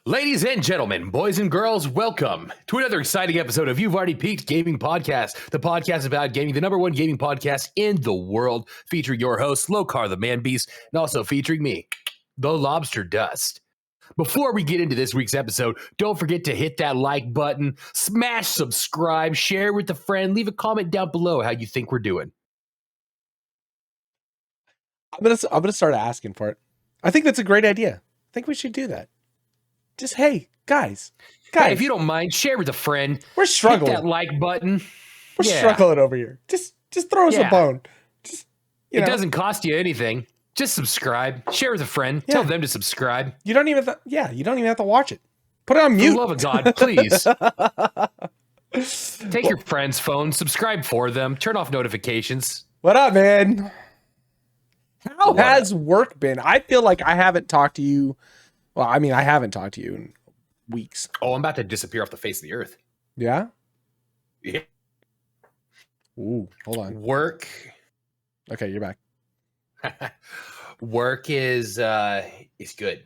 Ladies and gentlemen, boys and girls, welcome to another exciting episode of You've Already Peaked Gaming Podcast, the podcast about gaming, the #1 gaming podcast in the world, featuring your host, Locarthemanbeast, and also featuring me, the DjLobsterDust. Before we get into this week's episode, don't forget to hit that like button, smash subscribe, share with a friend, leave a comment down below how you think we're doing. I'm gonna start asking for it. I think that's a great idea. I think we should do that. Just, hey, guys, Hey, if you don't mind, share with a friend. we're struggling. Hit that like button. We're struggling over here. Just throw us a bone. Just, it doesn't cost you anything. Just subscribe. Share with a friend. Tell them to subscribe. You don't even have to watch it. Put it on mute. For the love of God, please. Take your friend's phone, subscribe for them, turn off notifications. What up, man? How has work been? I feel like I haven't talked to you. Well, I mean, I haven't talked to you in weeks. Oh, I'm about to disappear off the face of the earth. Yeah? Yeah. Ooh, hold on. Work. Okay, you're back. Work is good.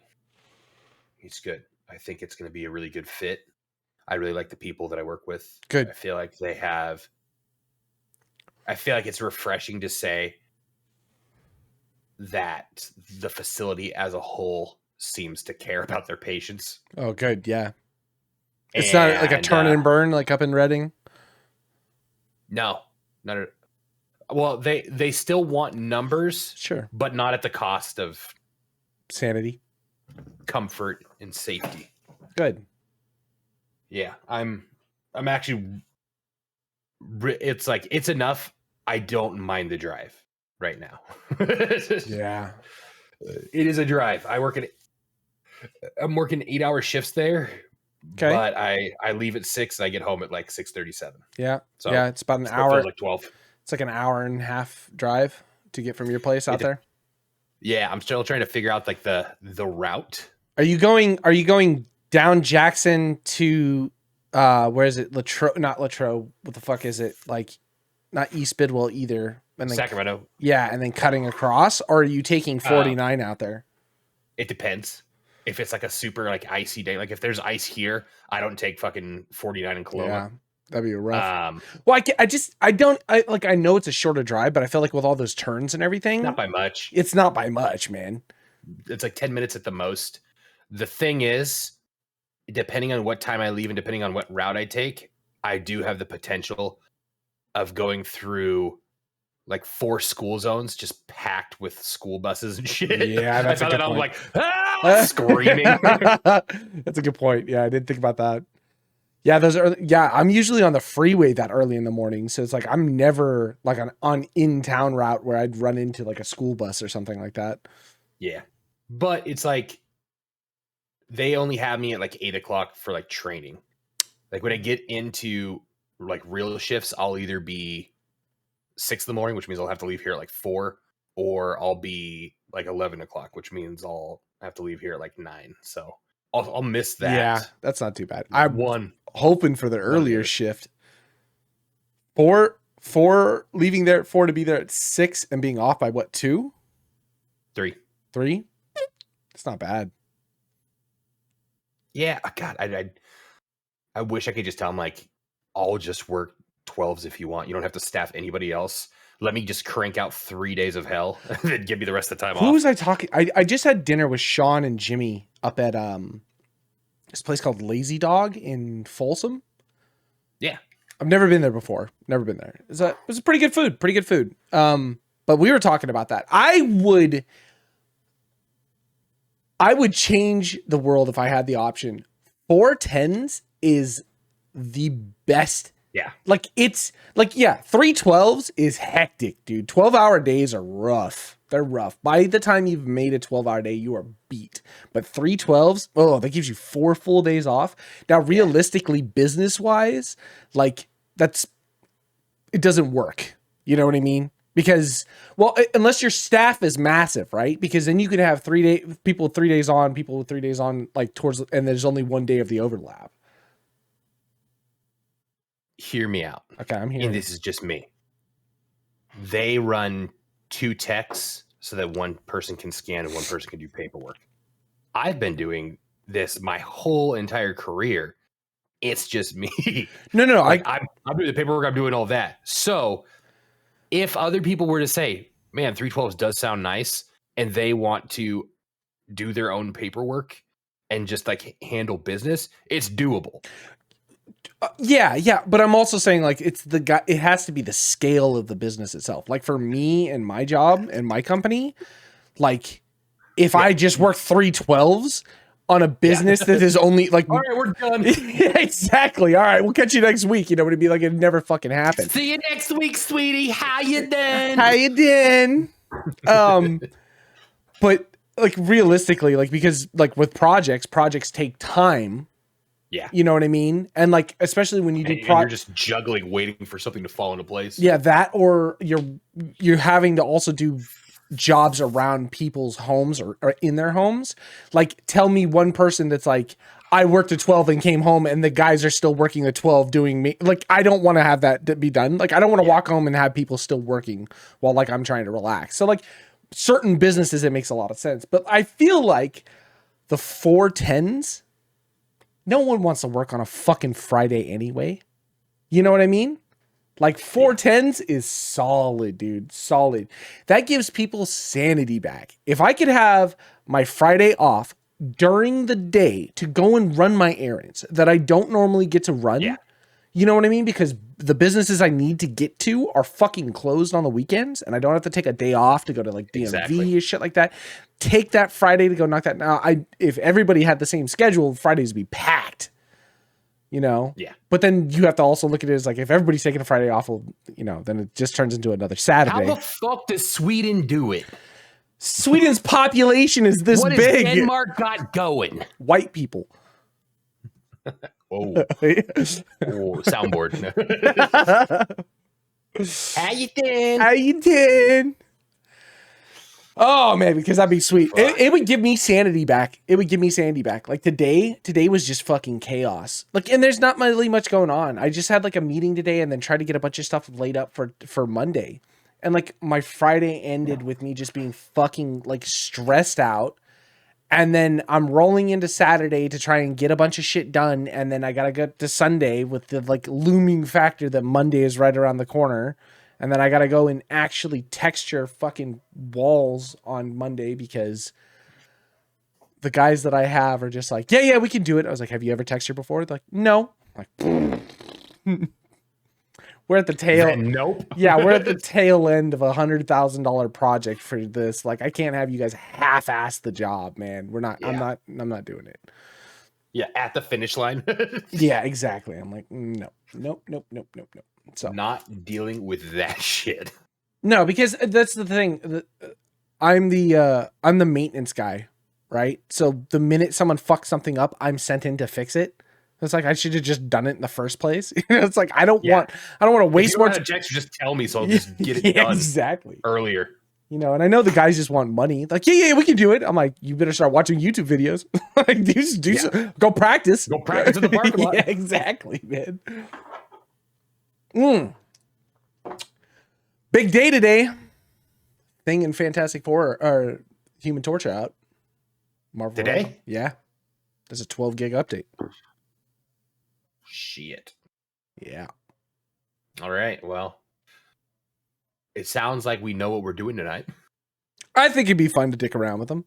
It's good. I think it's going to be a really good fit. I really like the people that I work with. Good. I feel like it's refreshing to say that the facility as a whole seems to care about their patients. Oh, good. Yeah. It's not like a turn and burn like up in Reading. No, not. Well, they still want numbers, sure, but not at the cost of sanity, comfort, and safety. Good. Yeah, I'm actually. It's like it's enough. I don't mind the drive right now. Yeah, it is a drive. I'm working 8-hour shifts there. Okay, but I leave at 6 and I get home at like 6:37. Yeah, so yeah, it's about an hour. Like 12. It's like an hour and a half drive to get from your place out there. Yeah, I'm still trying to figure out like the route. Are you going down Jackson to where is it? Latrobe, not Latrobe. What the fuck is it? Like not East Bidwell either. And then, Sacramento. Yeah, and then cutting across, or are you taking 49 out there? It depends. If it's like a super like icy day, like if there's ice here, I don't take fucking 49 in Kelowna. Yeah, that'd be rough. Well, I know it's a shorter drive, but I feel like with all those turns and everything, not by much. It's not by much, man. It's like 10 minutes at the most. The thing is, depending on what time I leave and depending on what route I take, I do have the potential of going through like 4 school zones just packed with school buses and shit. Yeah, that's a good point. I'm like, screaming. That's a good point. Yeah, I didn't think about that. Yeah, I'm usually on the freeway that early in the morning, so it's like I'm never like on in-town route where I'd run into like a school bus or something like that. Yeah, but it's like they only have me at like 8 o'clock for like training. Like when I get into like real shifts, I'll either be 6 in the morning, which means I'll have to leave here at like 4, or I'll be like 11 o'clock, which means I'll have to leave here at like 9. So I'll miss that. Yeah, that's not too bad. I'm hoping for the earlier shift. 4 leaving there at 4 to be there at 6 and being off by what, 2? 3. It's not bad. Yeah, God, I wish I could just tell them like, I'll just work 12s if you want. You don't have to staff anybody else. Let me just crank out 3 days of hell and then give me the rest of the time off. Who was I talking? I just had dinner with Sean and Jimmy up at this place called Lazy Dog in Folsom. Yeah. I've never been there before. Never been there. It was pretty good food. Pretty good food. But we were talking about that. I would change the world if I had the option. 410s is the best. Yeah. Like it's like, yeah, 312s is hectic, dude. 12-hour days are rough. They're rough. By the time you've made a 12-hour day, you are beat. But 312s, oh, that gives you 4 full days off. Now, realistically, business-wise, like it doesn't work. You know what I mean? Because, well, unless your staff is massive, right? Because then you could have people 3 days on, people with 3 days on, like and there's only 1 day of the overlap. Hear me out. Okay, I'm here. And this is just me. They run 2 techs so that one person can scan and one person can do paperwork. I've been doing this my whole entire career. It's just me. No. I'm doing the paperwork. I'm doing all that. So if other people were to say, man, 312s does sound nice, and they want to do their own paperwork and just like handle business, it's doable. Yeah. But I'm also saying like it has to be the scale of the business itself. Like for me and my job and my company, like if I just work 312s on a business that is only like, all right, we're done. Yeah, exactly. All right, we'll catch you next week. You know what it'd be like? It never fucking happened. See you next week, sweetie. How you doing? How you doing? But like realistically, like because like with projects take time. Yeah. You know what I mean? And like, especially when you do you're just juggling, waiting for something to fall into place. Yeah, that, or you're having to also do jobs around people's homes or in their homes. Like, tell me one person that's like, I worked at 12 and came home and the guys are still working at 12 doing me. Like, I don't want to have that to be done. Like, I don't want to walk home and have people still working while like I'm trying to relax. So like certain businesses, it makes a lot of sense. But I feel like the 410s, no one wants to work on a fucking Friday anyway. You know what I mean? Like 410s is solid, dude. Solid. That gives people sanity back. If I could have my Friday off during the day to go and run my errands that I don't normally get to run, you know what I mean? Because the businesses I need to get to are fucking closed on the weekends and I don't have to take a day off to go to like DMV or shit like that. Take that Friday to go knock that. Now, if everybody had the same schedule, Fridays would be packed. You know? Yeah. But then you have to also look at it as like, if everybody's taking a Friday off, well, you know, then it just turns into another Saturday. How the fuck does Sweden do it? Sweden's population is this what big. What has Denmark got going? White people. Oh, soundboard. How you doing? How you doing? Oh man, because that'd be sweet. It would give me sanity back. It would give me sanity back. Like today was just fucking chaos. Like, and there's not really much going on. I just had like a meeting today and then tried to get a bunch of stuff laid up for Monday. And like my Friday ended with me just being fucking like stressed out. And then I'm rolling into Saturday to try and get a bunch of shit done. And then I gotta get to Sunday with the like looming factor that Monday is right around the corner. And then I got to go and actually texture fucking walls on Monday because the guys that I have are just like, yeah, we can do it. I was like, have you ever textured before? They're like, no. I'm like, we're at the tail. Nope. Yeah, we're at the tail end of $100,000 project for this. Like, I can't have you guys half-ass the job, man. We're not. Yeah. I'm not doing it. Yeah, at the finish line. Yeah, exactly. I'm like, nope. So not dealing with that shit. No, because that's the thing. I'm the maintenance guy, right? So the minute someone fucks something up, I'm sent in to fix it. It's like I should have just done it in the first place. It's like I don't want to waste more time. Just tell me so I'll just get it done exactly earlier. You know, and I know the guys just want money. Like, yeah, we can do it. I'm like, you better start watching YouTube videos. Like, go practice. Go practice in the parking lot. Yeah, exactly, man. Big day today. Thing in Fantastic Four or Human Torch out. Marvel today? Marvel. Yeah. There's a 12 gig update. Shit. Yeah. All right. Well, it sounds like we know what we're doing tonight. I think it'd be fun to dick around with them.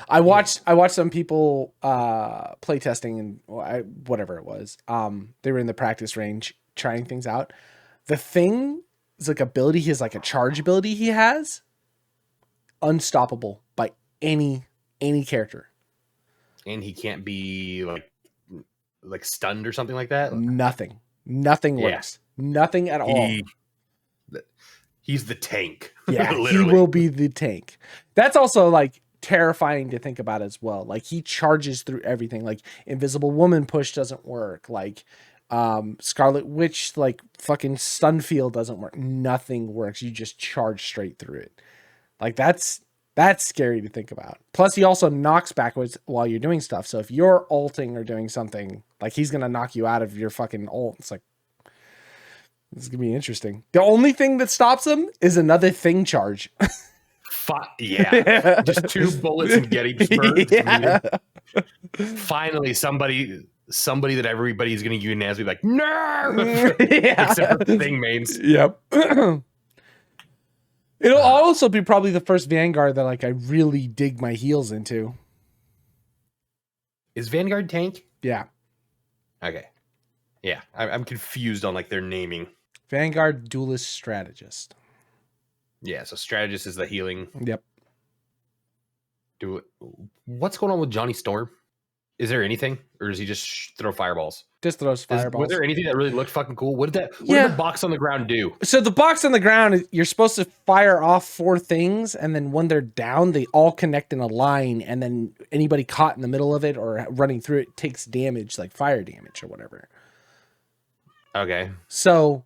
I watched some people play testing and whatever it was. They were in the practice range trying things out. The thing is like ability, his like a charge ability he has, unstoppable by any character. And he can't be like stunned or something like that. Nothing works. Nothing at all. He's the tank. Yeah, he will be the tank. That's also like terrifying to think about as well. Like he charges through everything. Like Invisible Woman push doesn't work. Like Scarlet Witch, like fucking Stunfield doesn't work. Nothing works. You just charge straight through it. Like that's scary to think about. Plus he also knocks backwards while you're doing stuff. So if you're ulting or doing something, like he's gonna knock you out of your fucking ult. It's like, this is gonna be interesting. The only thing that stops him is another thing charge. Yeah. Just 2 bullets and getting spurred. Yeah. Finally, somebody that everybody's going to unanimously be like, no! Yeah. Except for thing mains. Yep. It'll also be probably the first Vanguard that like I really dig my heels into. Is Vanguard tank? Yeah. Okay. Yeah. I'm confused on like their naming. Vanguard Duelist Strategist. Yeah, so Strategist is the healing. Yep. What's going on with Johnny Storm? Is there anything? Or does he just throw fireballs? Just throws fireballs. Was there anything that really looked fucking cool? What did the box on the ground do? So the box on the ground, you're supposed to fire off 4 things, and then when they're down, they all connect in a line, and then anybody caught in the middle of it or running through it takes damage, like fire damage or whatever. Okay. So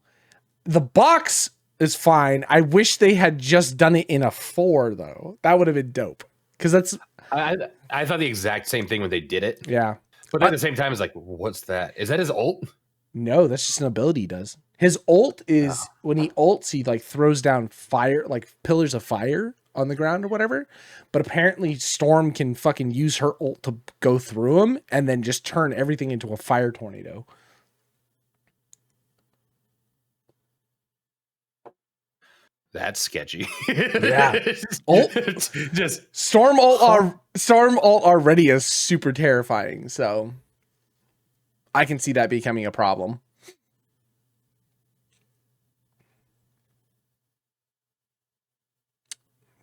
the box is fine. I wish they had just done it in a 4, though. That would have been dope. Because that's... I thought the exact same thing when they did it. Yeah. But at the same time, it's like, what's that? Is that his ult? No, that's just an ability he does. His ult is when he ults, he like throws down fire, like pillars of fire on the ground or whatever. But apparently Storm can fucking use her ult to go through him and then just turn everything into a fire tornado. That's sketchy. Yeah. Ult, just Storm ult already is super terrifying, so I can see that becoming a problem.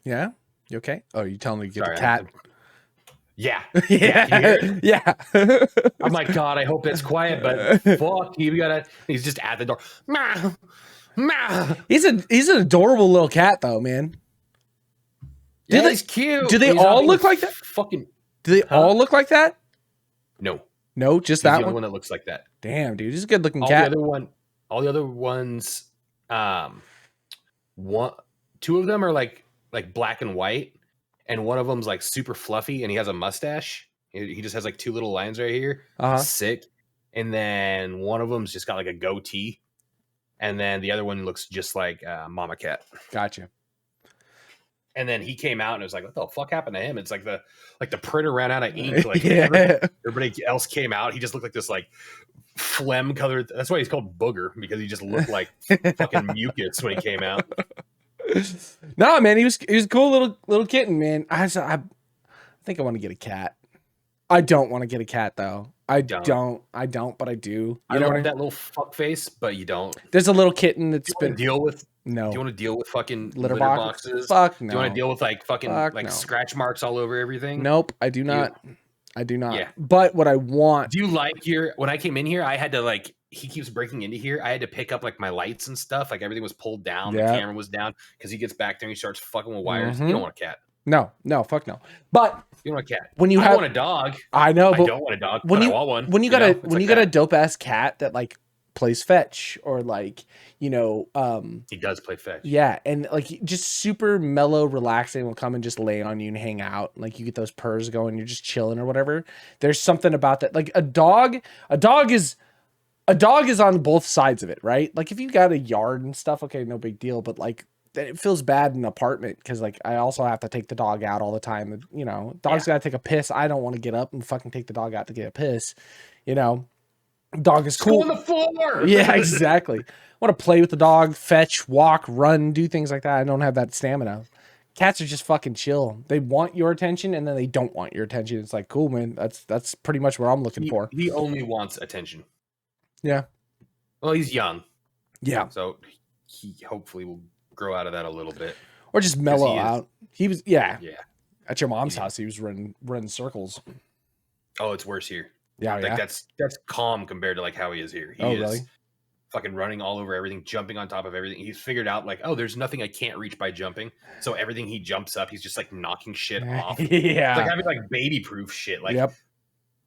Yeah? You okay? Oh, you telling me to get a cat? Yeah. Yeah. I'm like, God, I hope it's quiet, but fuck, he's just at the door. He's an adorable little cat though, man. He's cute. Do they all look like that? Fucking. Do they all look like that? No. No, just He's that the one. One that looks like that. Damn, dude, he's a good looking cat. All the other ones, 2 of them are like black and white, and one of them's like super fluffy, and he has a mustache. He just has like 2 little lines right here. Sick. And then one of them's just got like a goatee, and then the other one looks just like Mama Cat. Gotcha. And then he came out and it was like, what the fuck happened to him? It's like the printer ran out of ink. Like everybody else came out. He just looked like this like phlegm colored. That's why he's called Booger, because he just looked like fucking mucus when he came out. No, man, he was a cool little kitten, man. I think I want to get a cat. I don't want to get a cat though. I don't, but I do. I love that little fuck face, but you don't. There's a little kitten that's been deal with. No. Do you want to deal with fucking litter boxes? Fuck no. Do you want to deal with like fucking scratch marks all over everything? Nope, I do not. I do not. Yeah. But what I want. Do you like when I came in here, I had to like, he keeps breaking into here. I had to pick up like my lights and stuff. Like everything was pulled down. Yeah. The camera was down because he gets back there and he starts fucking with wires. Mm-hmm. You don't want a cat. No, fuck no. But you don't want a cat. When you I want a dog. I know, but I don't want a dog. But I want one. When you got a dope ass cat that like plays fetch or like, he does play fetch. Yeah, and like just super mellow, relaxing, will come and just lay on you and hang out. Like you get those purrs going, you're just chilling or whatever. There's something about that. Like a dog is on both sides of it, right? Like if you got a yard and stuff, okay, no big deal. But like it feels bad in an apartment because like I also have to take the dog out all the time. Dog's gotta take a piss. I don't want to get up and fucking take the dog out to get a piss. Dog is cool. Go on the floor. Yeah, exactly. I want to play with the dog, fetch, walk, run, do things like that. I don't have that stamina. Cats are just fucking chill. They want your attention and then they don't want your attention. It's like, cool, man. That's pretty much what I'm looking for. He only wants attention. Yeah. Well, he's young. Yeah. So he hopefully will grow out of that a little bit. Or just mellow out. He was, yeah. Yeah. At your mom's house, he was running circles. Oh, it's worse here. Yeah, like that's calm compared to like how he is here. He is really? Fucking running all over everything, jumping on top of everything. He's figured out like, oh, there's nothing I can't reach by jumping. So everything he jumps up, he's just like knocking shit off. Yeah. It's like having like baby proof shit. Like, yep.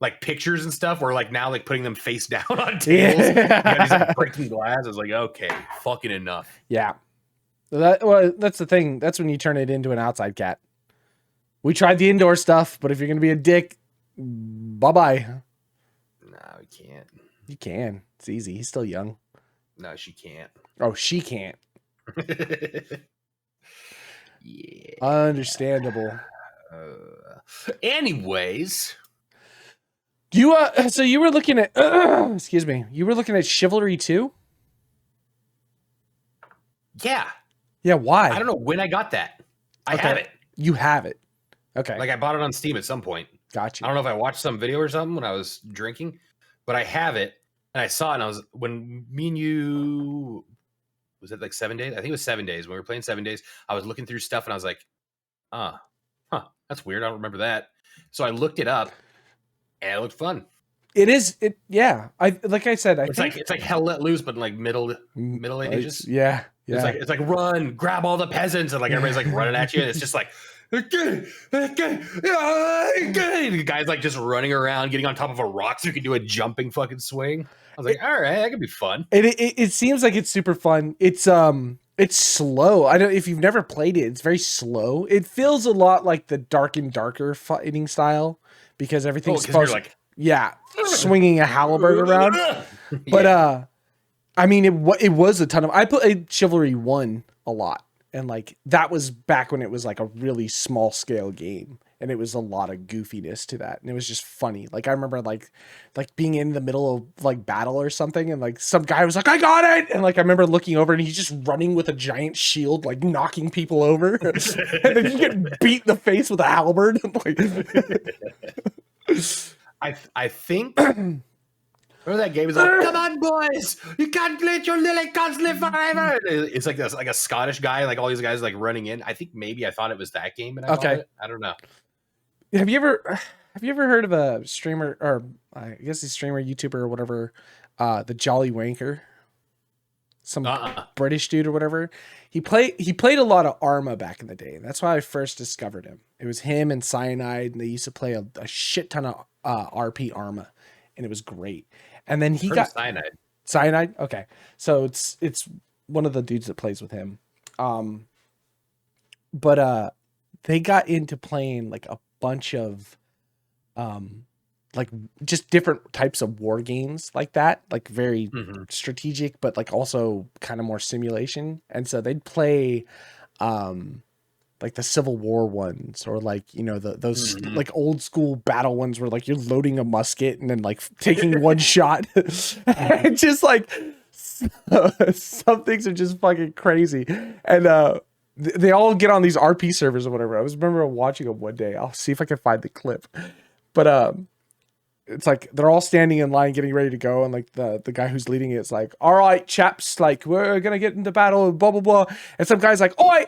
like pictures and stuff, or like now like putting them face down on tables. Yeah. He's like breaking glass. I was like, okay, fucking enough. Yeah. That's the thing. That's when you turn it into an outside cat. We tried the indoor stuff, but if you're gonna be a dick, bye-bye. No, we can't. You can. It's easy. He's still young. No, she can't. Oh, she can't. Yeah. Understandable. Anyways, You so you were looking at excuse me. You were looking at Chivalry 2? yeah. Yeah, why? I don't know when I got that. I have it. You have it. Okay. Like I bought it on Steam at some point. Gotcha. I don't know if I watched some video or something when I was drinking, but I have it. And I saw it, and I was, when me and you, was it like 7 days? I think it was 7 days. When we were playing 7 days, I was looking through stuff, and I was like, that's weird. I don't remember that. So I looked it up, and it looked fun. It is. Yeah. Like I said, It's like Hell Let Loose, but like middle ages. Yeah. Yeah. It's like run, grab all the peasants, and like everybody's like running at you, and it's just like, the guy's like just running around, getting on top of a rock so you can do a jumping fucking swing. I was like, all right, that could be fun. It seems like it's super fun. It's slow. I don't, if you've never played it, it's very slow. It feels a lot like the Dark and Darker fighting style because everything's supposed like, yeah, swinging a halberd around. But I mean, it was a ton of. I played Chivalry 1 a lot, and like that was back when it was like a really small scale game, and it was a lot of goofiness to that, and it was just funny. Like I remember like being in the middle of like battle or something, and like some guy was like, "I got it," and like I remember looking over, and he's just running with a giant shield, like knocking people over, and then you get beat in the face with a halberd. I think. Remember that game is like, come on, boys! You can't let your lily gods live forever. It's like this, like a Scottish guy, like all these guys like running in. I think maybe I thought it was that game, and I don't know. Have you ever heard of a streamer, or I guess he's streamer, YouTuber, or whatever, the Jolly Wanker? Some British dude or whatever. He played a lot of Arma back in the day, and that's why I first discovered him. It was him and Cyanide, and they used to play a shit ton of RP Arma, and it was great. And then he got Cyanide. Okay. So it's one of the dudes that plays with him. But they got into playing like a bunch of like just different types of war games like that, like very strategic, but like also kind of more simulation. And so they'd play like the Civil War ones, or like, you know, those like old school battle ones where like you're loading a musket and then like taking one shot. And just like some things are just fucking crazy. And they all get on these RP servers or whatever. I remember watching them one day. I'll see if I can find the clip. But it's like they're all standing in line getting ready to go, and like the guy who's leading it's like, all right, chaps, like we're gonna get into battle, blah blah blah. And some guy's like, oh,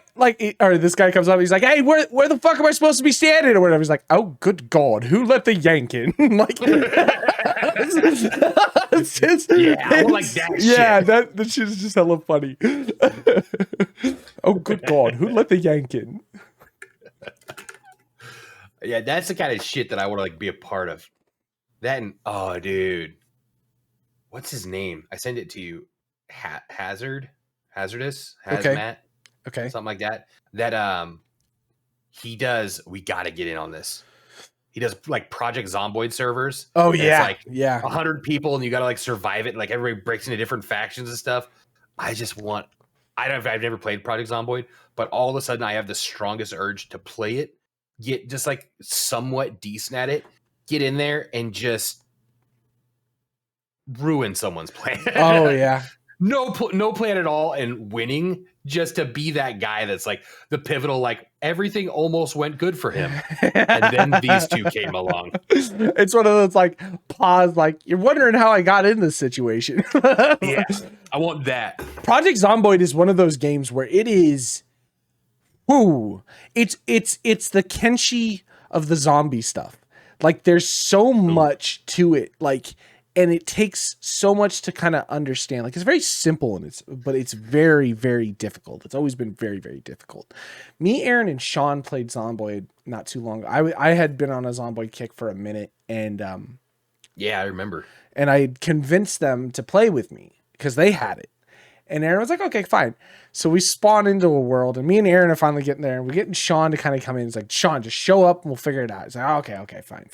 or this guy comes up, he's like, hey, where the fuck am I supposed to be standing or whatever? He's like, oh, good God, who let the yank in? Like, it's just, I like that. Yeah, shit. that shit is just hella funny. Oh, good God, who let the yank in? Yeah, that's the kind of shit that I want to like be a part of. That and oh, dude, what's his name? I sent it to you. Hazardous, Hazmat, okay, something like that. That he does. We got to get in on this. He does like Project Zomboid servers. Oh yeah, it's like 100 people, and you got to like survive it. And like everybody breaks into different factions and stuff. I've never played Project Zomboid, but all of a sudden I have the strongest urge to play it. Get just like somewhat decent at it. Get in there and just ruin someone's plan. Oh yeah. No plan at all, and winning just to be that guy that's like the pivotal, like everything almost went good for him. And then these two came along. It's one of those like pause, like you're wondering how I got in this situation. Yeah, I want that. Project Zomboid is one of those games where it is, whoo, it's the Kenshi of the zombie stuff. Like there's so much to it, like, and it takes so much to kind of understand. Like it's very simple, but it's very, very difficult. It's always been very, very difficult. Me, Aaron, and Sean played Zomboid not too long ago. I had been on a Zomboid kick for a minute, and Yeah, I remember. And I convinced them to play with me because they had it. And Aaron was like, okay, fine. So we spawn into a world, and me and Aaron are finally getting there, and we're getting Sean to kind of come in. He's like, Sean, just show up and we'll figure it out. He's like, oh, okay, fine.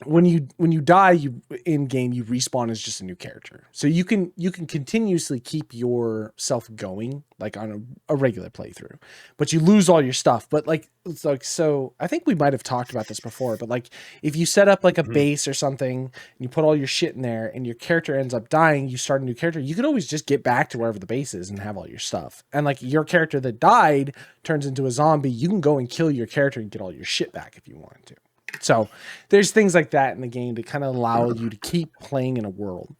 When you die, you in game, you respawn as just a new character. So you can continuously keep yourself going like on a regular playthrough, but you lose all your stuff. But like, it's like, so I think we might have talked about this before, but like if you set up like a base or something and you put all your shit in there and your character ends up dying, you start a new character, you could always just get back to wherever the base is and have all your stuff. And like your character that died turns into a zombie, you can go and kill your character and get all your shit back if you want to. So there's things like that in the game to kind of allow you to keep playing in a world.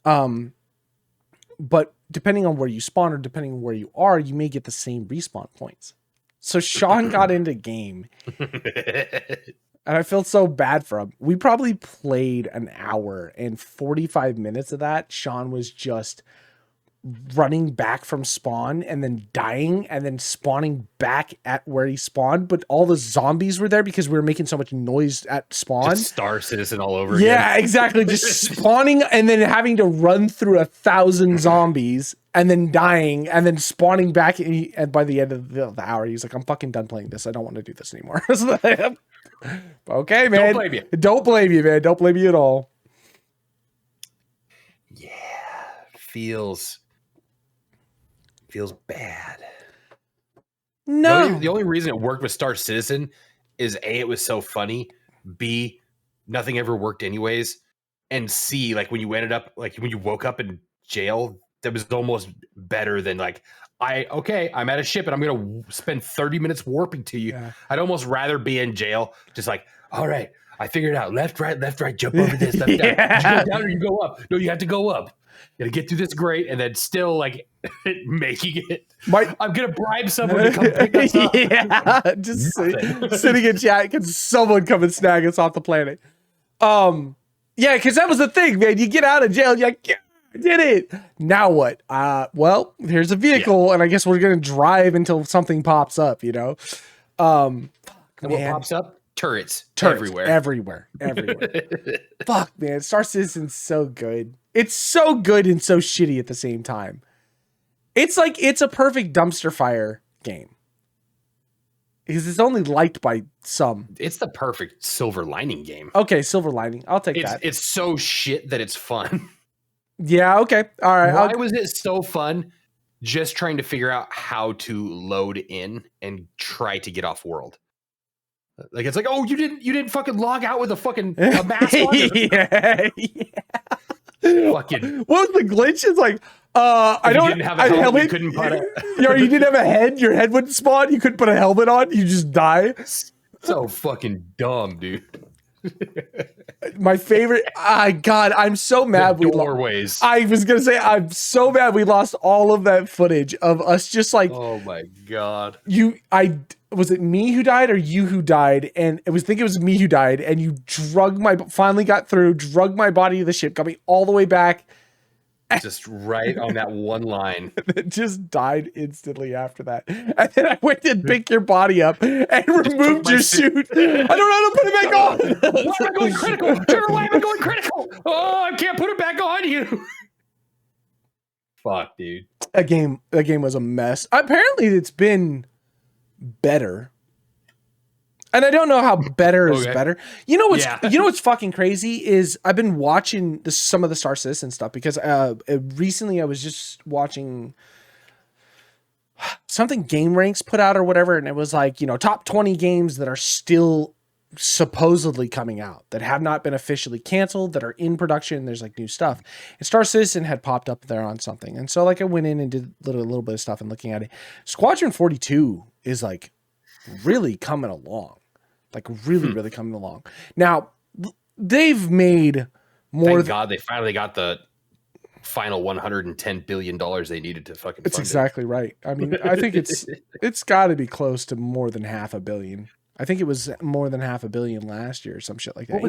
But depending on where you spawn or depending on where you are, you may get the same respawn points. So Sean got into game and I felt so bad for him. We probably played an hour, and 45 minutes of that, Sean was just running back from spawn and then dying and then spawning back at where he spawned, but all the zombies were there because we were making so much noise at spawn. Just Star Citizen all over yeah again. Exactly. Just spawning and then having to run through 1,000 zombies and then dying and then spawning back, and by the end of the hour he's like, I'm fucking done playing this, I don't want to do this anymore. Okay, man, don't blame you, man, don't blame you at all. Yeah, feels bad. No, the only reason it worked with Star Citizen is A, it was so funny, B, nothing ever worked anyways, and C, like when you ended up, like when you woke up in jail, that was almost better than like, I'm at a ship and I'm gonna spend 30 minutes warping to you. Yeah. I'd almost rather be in jail, just like, all right, I figured it out, left, right, jump over this, left, down. Did you go down or you go up? No, you have to go up. You gotta get through this grate and then still like making it. I'm gonna bribe someone to come pick us up. Yeah, just sitting in chat. Can someone come and snag us off the planet? Yeah, because that was the thing, man. You get out of jail, you're like, yeah, I did it. Now what? Well, here's a vehicle, and I guess we're gonna drive until something pops up. You know, and what pops up? Turrets everywhere. Fuck, man. Star Citizen's so good. It's so good and so shitty at the same time. It's like, it's a perfect dumpster fire game. Because it's only liked by some. It's the perfect silver lining game. Okay, silver lining. I'll take that. It's so shit that it's fun. Yeah, okay. All right. Why was it so fun? Just trying to figure out how to load in and try to get off world. Like, it's like, oh, you didn't fucking log out with a mask on? Yeah. Fucking what was the glitch? It's like I don't didn't have a helmet. You couldn't put it. You didn't have a head, your head wouldn't spawn, you couldn't put a helmet on, you just die. So fucking dumb, dude. My favorite, God, I'm so mad we doorways. I was gonna say, I'm so mad we lost all of that footage of us just like, oh my god. Was it me who died or you who died? And it was me who died, and you finally got through, drug my body to the ship, got me all the way back. Just right on that one line. It just died instantly after that. And then I went to pick your body up and removed your suit. I don't know how to put it back on. Why am I going critical? Trevor, why am I going critical? Oh, I can't put it back on you. Fuck, dude. That game was a mess. Apparently it's been better. And I don't know how better is better. You know what's fucking crazy is I've been watching some of the Star Citizen stuff because recently I was just watching something Game Ranks put out or whatever, and it was like, top 20 games that are still supposedly coming out that have not been officially canceled, that are in production. There's like new stuff, and Star Citizen had popped up there on something, and so like I went in and did a little bit of stuff and looking at it. Squadron 42 is like really coming along. Like really coming along. Now, they've made more. Thank God they finally got the final $110 billion they needed to fucking. It's exactly right. I mean, I think it's got to be close to more than $500 million. I think it was more than $500 million last year or some shit like that.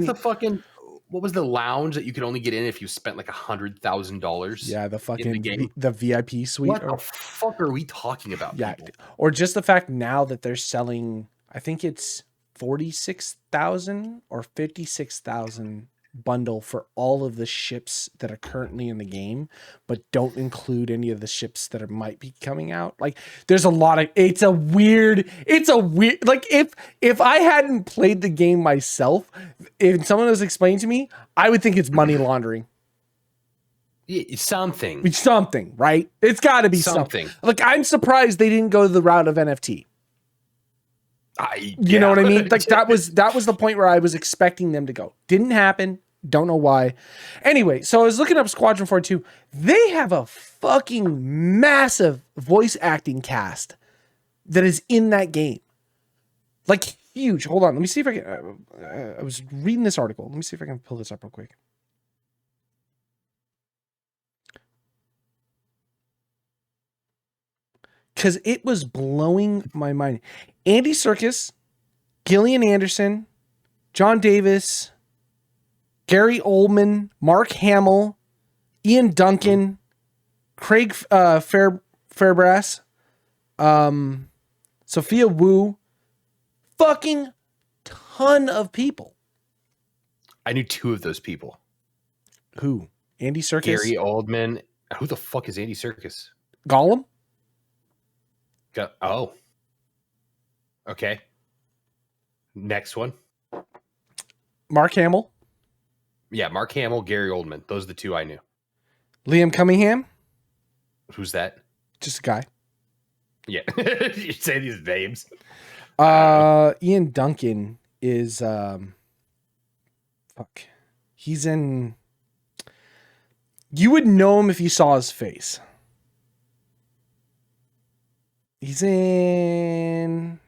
What was the lounge that you could only get in if you spent like $100,000? Yeah, the fucking the VIP suite. What the fuck are we talking about? Yeah, people? Or just the fact now that they're selling. I think it's 46,000 or 56,000 bundle for all of the ships that are currently in the game, but don't include any of the ships that might be coming out. Like there's a lot of, it's a weird, like if I hadn't played the game myself, if someone was explaining to me, I would think it's money laundering. Something, right? It's got to be something. Like I'm surprised they didn't go the route of NFT. You know what I mean? Like that was the point where I was expecting them to go. Didn't happen. Don't know why. Anyway, so I was looking up Squadron 42. They have a fucking massive voice acting cast that is in that game. Like huge. Hold on. Let me see if I can. I was reading this article. Let me see if I can pull this up real quick. Because it was blowing my mind. Andy Serkis, Gillian Anderson, John Davis, Gary Oldman, Mark Hamill, Ian Duncan, Craig Fairbrass, Sophia Wu, fucking ton of people. I knew 2 of those people. Who? Andy Serkis? Gary Oldman. Who the fuck is Andy Serkis? Gollum? Oh. Okay. Next one. Mark Hamill. Yeah, Mark Hamill, Gary Oldman. Those are the 2 I knew. Liam Cunningham. Who's that? Just a guy. Yeah. You say these names. Ian Duncan is he's in, you would know him if you saw his face. He's in,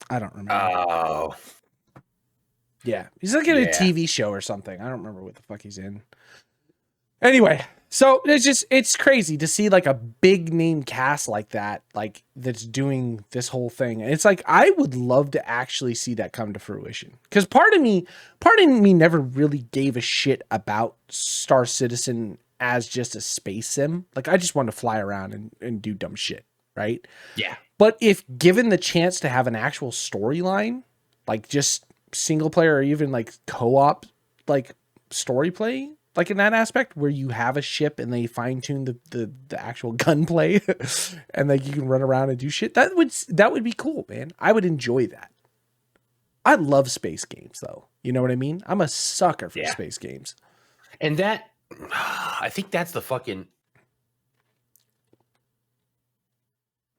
I don't remember. Oh. Yeah. He's like in a TV show or something. I don't remember what the fuck he's in. Anyway, so it's crazy to see like a big name cast like that, like that's doing this whole thing. And it's like, I would love to actually see that come to fruition. Because part of me never really gave a shit about Star Citizen as just a space sim. Like I just wanted to fly around and do dumb shit. Right. Yeah. But if given the chance to have an actual storyline, like just single player or even like co-op, like story play, like in that aspect where you have a ship and they fine tune the actual gunplay and like you can run around and do shit, that would be cool, man. I would enjoy that. I love space games though. You know what I mean? I'm a sucker for space games. And that, I think that's the fucking,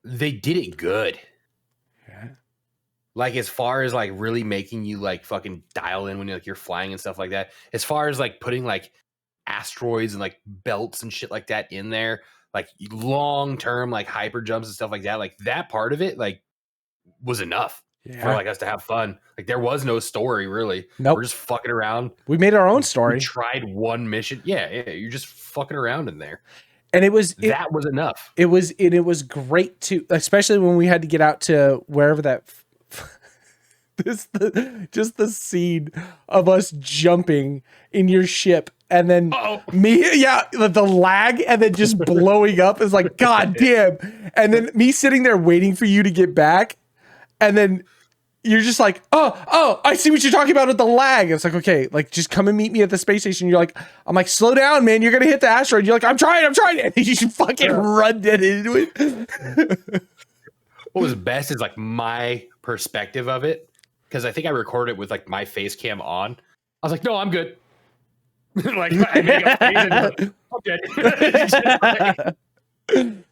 they did it good. Yeah. Like as far as like really making you like fucking dial in when you're flying and stuff like that. As far as like putting like asteroids and like belts and shit like that in there, like long term like hyper jumps and stuff like that. Like that part of it like was enough for like us to have fun. Like there was no story really. Nope. We're just fucking around. We made our own story. We tried one mission. Yeah, you're just fucking around in there. And that was enough. It was great too, especially when we had to get out to wherever that. Just the scene of us jumping in your ship and then the lag and then just blowing up is like, God damn. And then me sitting there waiting for you to get back. And then you're just like, oh, I see what you're talking about with the lag. It's like, okay, like just come and meet me at the space station. You're like, I'm like, slow down, man. You're going to hit the asteroid. You're like, I'm trying. And you fucking run dead into it. What was best is like my perspective of it. Because I think I recorded it with like my face cam on. I was like, no, I'm good. Like, I made a face and I'm good.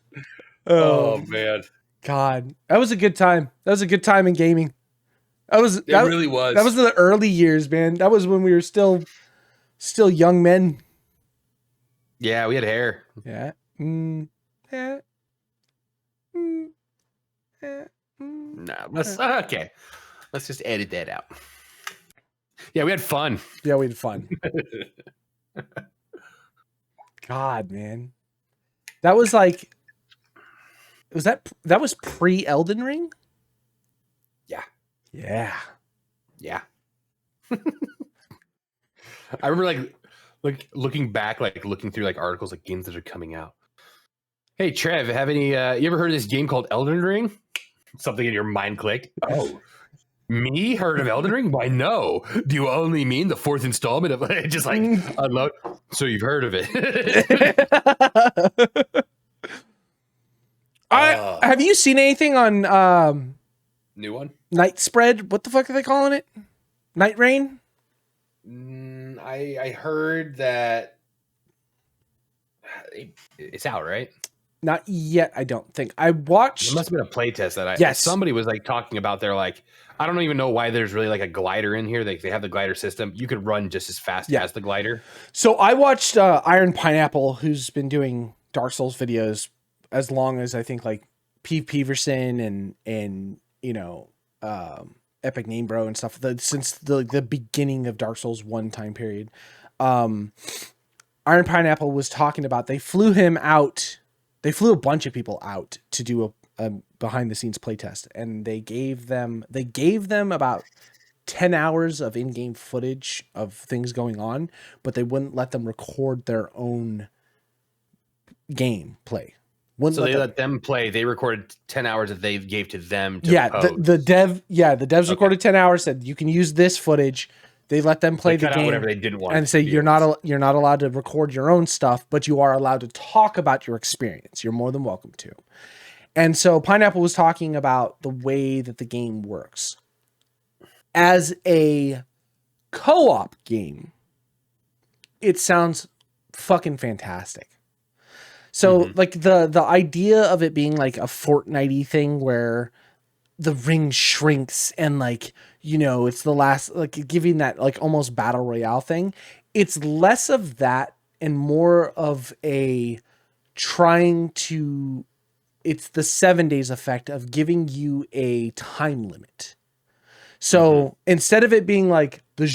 Oh man. God, that was a good time. That was a good time in gaming. It really was. That was the early years, man. That was when we were still young men. Yeah, we had hair. Yeah. Nah, okay. Let's just edit that out. Yeah, we had fun. Yeah, we had fun. God, man. That was like, that was pre Elden Ring? Yeah. Yeah. Yeah. I remember like looking back, like looking through like articles, like games that are coming out. Hey, Trev, have any, you ever heard of this game called Elden Ring? Something in your mind clicked. Oh, me heard of Elden Ring? Why no? Do you only mean the fourth installment of just like unload? So you've heard of it? Have you seen anything on new one? Night Spread? What the fuck are they calling it? Night Rain? I heard that it's out, right? Not yet, I don't think. I watched. It must have been a playtest that Yes. Somebody was like talking about. They're like, I don't even know why there's really like a glider in here. They have the glider system. You could run just as fast as the glider. So I watched Iron Pineapple, who's been doing Dark Souls videos as long as I think like Pete Peverson and you know Epic Name Bro and stuff since the beginning of Dark Souls 1 time period. Iron Pineapple was talking about they flew him out. They flew a bunch of people out to do a behind the scenes playtest, and they gave them about 10 hours of in-game footage of things going on, but they wouldn't let them record their own game play. So they let them play. They recorded 10 hours that they gave to them. To the devs recorded 10 hours, said you can use this footage. They let them play the game, whatever they didn't want, and say you're not allowed to record your own stuff, but you are allowed to talk about your experience. You're more than welcome to. And so Pineapple was talking about the way that the game works as a co-op game. It sounds fucking fantastic. So like the idea of it being like a Fortnite-y thing where the ring shrinks and like, you know, it's the last, like giving that like almost battle royale thing. It's less of that and more of a it's the 7 days effect of giving you a time limit. So instead of it being like the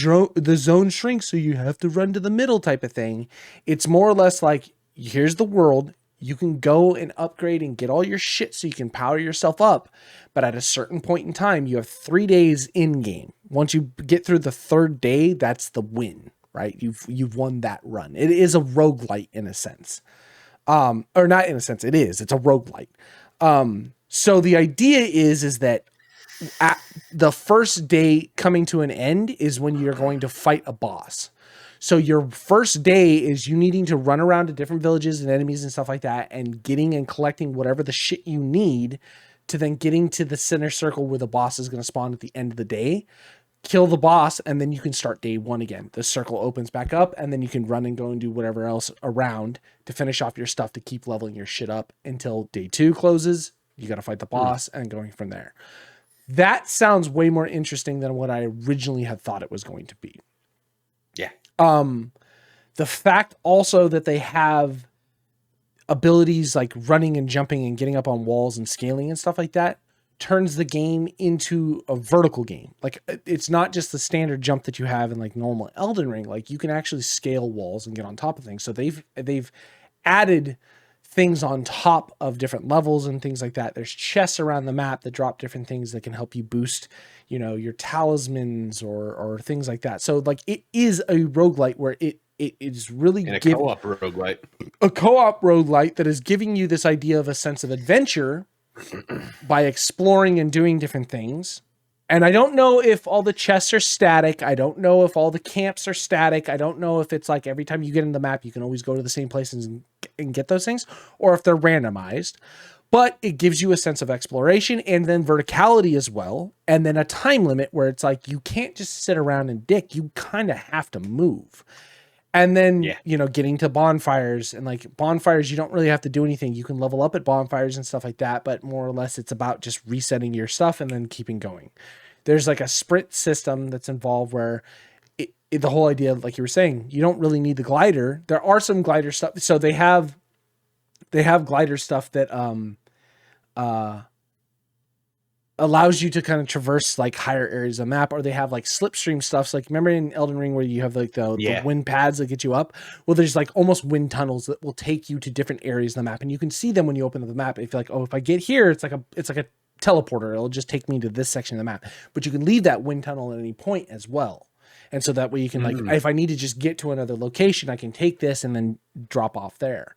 zone shrinks, so you have to run to the middle type of thing, it's more or less like, here's the world. You can go and upgrade and get all your shit so you can power yourself up. But at a certain point in time, you have 3 days in game. Once you get through the third day, that's the win, right? You've won that run. It is a roguelite in a sense. Or not in a sense, it is. It's a roguelite. So the idea is that at the first day coming to an end is when you're going to fight a boss. So your first day is you needing to run around to different villages and enemies and stuff like that and getting and collecting whatever the shit you need to then getting to the center circle where the boss is going to spawn at the end of the day, kill the boss, and then you can start day one again. The circle opens back up and then you can run and go and do whatever else around to finish off your stuff to keep leveling your shit up until day 2 closes. You got to fight the boss and going from there. That sounds way more interesting than what I originally had thought it was going to be. Yeah. The fact also that they have abilities like running and jumping and getting up on walls and scaling and stuff like that turns the game into a vertical game. Like it's not just the standard jump that you have in like normal Elden Ring. Like you can actually scale walls and get on top of things. So they've added things on top of different levels and things like that. There's chests around the map that drop different things that can help you boost, you know, your talismans or things like that. So like it is a roguelite where it is really a co-op roguelite. A co-op roguelite that is giving you this idea of a sense of adventure by exploring and doing different things. And I don't know if all the chests are static. I don't know if all the camps are static. I don't know if it's like every time you get in the map, you can always go to the same places and get those things, or if they're randomized. But it gives you a sense of exploration and then verticality as well. And then a time limit where it's like, you can't just sit around and dick. You kind of have to move. And then, you know, getting to bonfires and like bonfires, you don't really have to do anything. You can level up at bonfires and stuff like that. But more or less, it's about just resetting your stuff and then keeping going. There's like a sprint system that's involved where the whole idea, like you were saying, you don't really need the glider. There are some glider stuff. So they have glider stuff that allows you to kind of traverse like higher areas of the map, or they have like slipstream stuff. So like remember in Elden Ring where you have like the wind pads that get you up? Well, there's like almost wind tunnels that will take you to different areas of the map, and you can see them when you open up the map. If you're like, oh, if I get here, it's like a teleporter. It'll just take me to this section of the map. But you can leave that wind tunnel at any point as well. And so that way you can like, if I need to just get to another location, I can take this and then drop off there.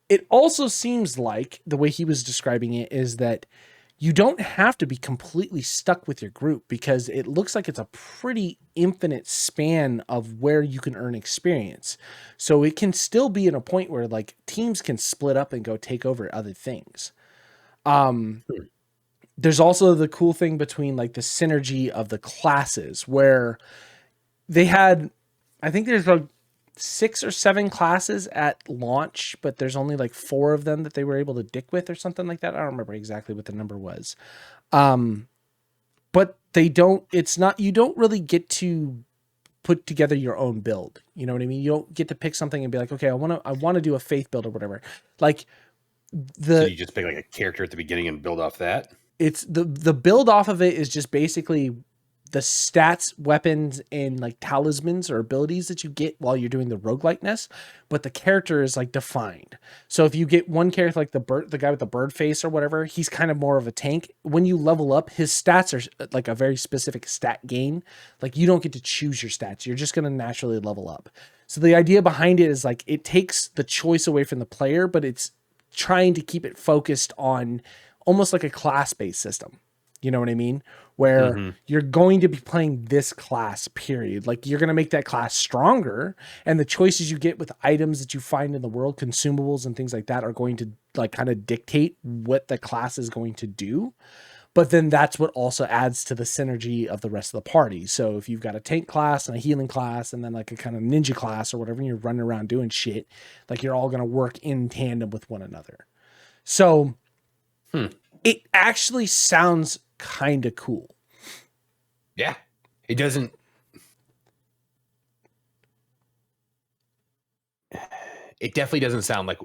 It also seems like the way he was describing it is that you don't have to be completely stuck with your group because it looks like it's a pretty infinite span of where you can earn experience. So it can still be in a point where like teams can split up and go take over other things. There's also the cool thing between like the synergy of the classes where they had, I think there's like 6 or 7 classes at launch, but there's only like 4 of them that they were able to dick with or something like that. I don't remember exactly what the number was. But they don't, it's not, you don't really get to put together your own build. You know what I mean? You don't get to pick something and be like, okay, I want to do a faith build or whatever. Like so you just pick like a character at the beginning and build off that? It's the build off of it is just basically the stats, weapons, and like talismans or abilities that you get while you're doing the roguelikeness, but the character is like defined. So if you get one character like the guy with the bird face or whatever, he's kind of more of a tank. When you level up, his stats are like a very specific stat gain. Like you don't get to choose your stats. You're just going to naturally level up. So the idea behind it is like it takes the choice away from the player, but it's trying to keep it focused on almost like a class-based system. You know what I mean? Where you're going to be playing this class, period. Like you're going to make that class stronger, and the choices you get with items that you find in the world, consumables and things like that are going to like kind of dictate what the class is going to do. But then that's what also adds to the synergy of the rest of the party. So if you've got a tank class and a healing class and then like a kind of ninja class or whatever, and you're running around doing shit, like you're all going to work in tandem with one another. So it actually sounds kind of cool. Yeah. It doesn't. It definitely doesn't sound like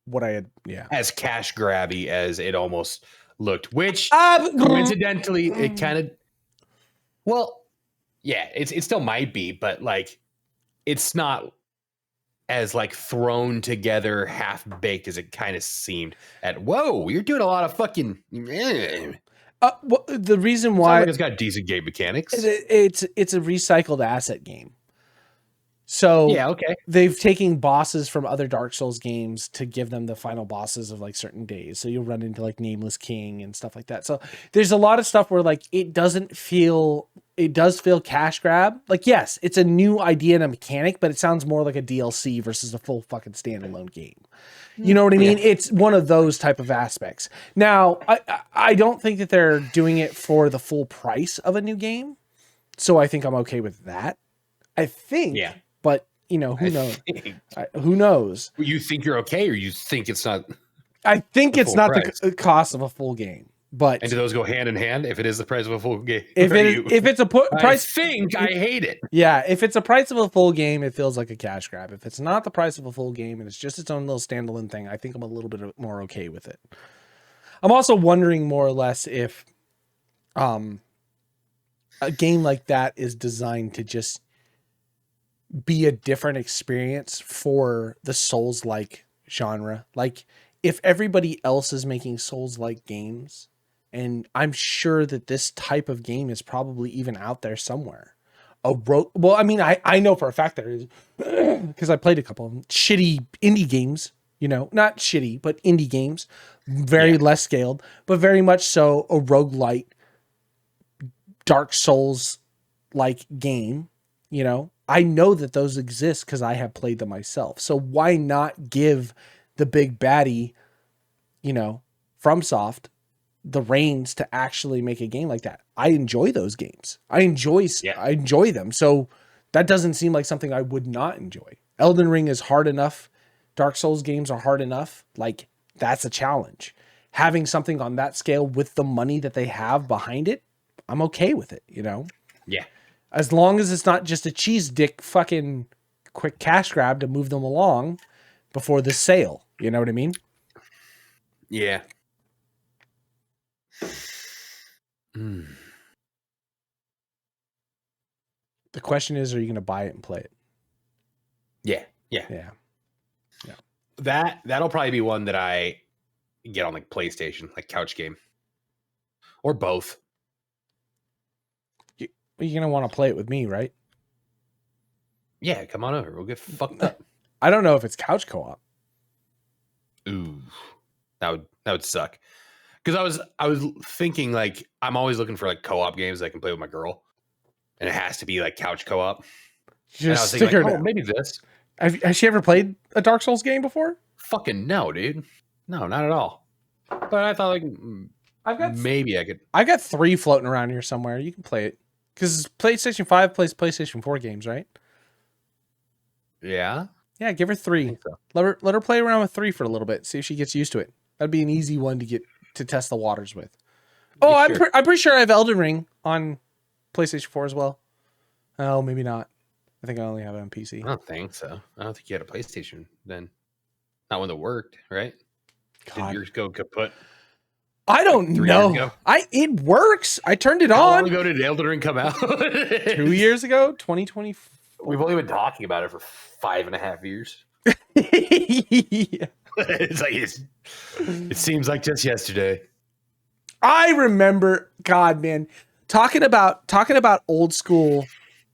what I had. Yeah. As cash grabby as it almost looked, which coincidentally, it kind of, well, yeah, it still might be, but like, it's not as like thrown together, half baked as it kind of seemed. Whoa, you're doing a lot of fucking. Well, the reason why like it's got decent game mechanics. It's a recycled asset game. So yeah, okay. They've taken bosses from other Dark Souls games to give them the final bosses of like certain days. So you'll run into like Nameless King and stuff like that. So there's a lot of stuff where like it does feel cash grab. Like, yes, it's a new idea and a mechanic, but it sounds more like a DLC versus a full fucking standalone game. You know what I mean? Yeah. It's one of those type of aspects. Now, I don't think that they're doing it for the full price of a new game. So I think I'm okay with that. I think, yeah. But you know, who knows? Who knows? You think you're okay, or you think it's not? I think it's not the cost of a full game. But and do those go hand in hand? If it is the price of a full game, if it's a price, I hate it. Yeah, if it's a price of a full game, it feels like a cash grab. If it's not the price of a full game and it's just its own little standalone thing, I think I'm a little bit more okay with it. I'm also wondering more or less if, a game like that is designed to just be a different experience for the Souls-like genre. Like if everybody else is making Souls-like games, and I'm sure that this type of game is probably even out there somewhere. Well, I mean, I know for a fact there is because I played a couple of shitty indie games, you know, not shitty, but indie games, very less scaled, but very much so a roguelite Dark Souls like game, you know. I know that those exist because I have played them myself. So why not give the big baddie, you know, FromSoft, the reins to actually make a game like that? I enjoy those games. I enjoy them. So that doesn't seem like something I would not enjoy. Elden Ring is hard enough. Dark Souls games are hard enough. Like that's a challenge. Having something on that scale with the money that they have behind it, I'm okay with it, you know? Yeah. As long as it's not just a cheese dick fucking quick cash grab to move them along before the sale. You know what I mean? Yeah. The question is, are you going to buy it and play it? Yeah. Yeah. Yeah. Yeah. That'll probably be one that I get on like PlayStation, like couch game. Or both. You're going to want to play it with me, right? Yeah, come on over. We'll get fucked up. I don't know if it's couch co-op. Ooh. That would suck. Because I was thinking like I'm always looking for like co-op games that I can play with my girl, and it has to be like couch co-op. And I was Just thinking stick her like, oh, down. maybe this. Has she ever played a Dark Souls game before? Fucking no, dude. No, not at all. But I thought like maybe I could. I got 3 floating around here somewhere. You can play it because PlayStation 5 plays PlayStation 4 games, right? Yeah. Yeah, give her 3. So. Let her play around with 3 for a little bit. See if she gets used to it. That'd be an easy one to get to test the waters with. Oh, Yeah, I'm sure. I'm pretty sure I have Elden Ring on PlayStation 4 as well. Oh, maybe not. I think I only have it on PC. I don't think so. I don't think you had a PlayStation then. Not one that worked, right? God. Did yours go kaput? I don't 3 years know. ago? It works. I turned it How on long ago did Elden Ring come out? 2 years ago, 2020. We've only been talking about it for 5.5 years. Yeah. It seems like just yesterday. I remember, God, man, talking about old school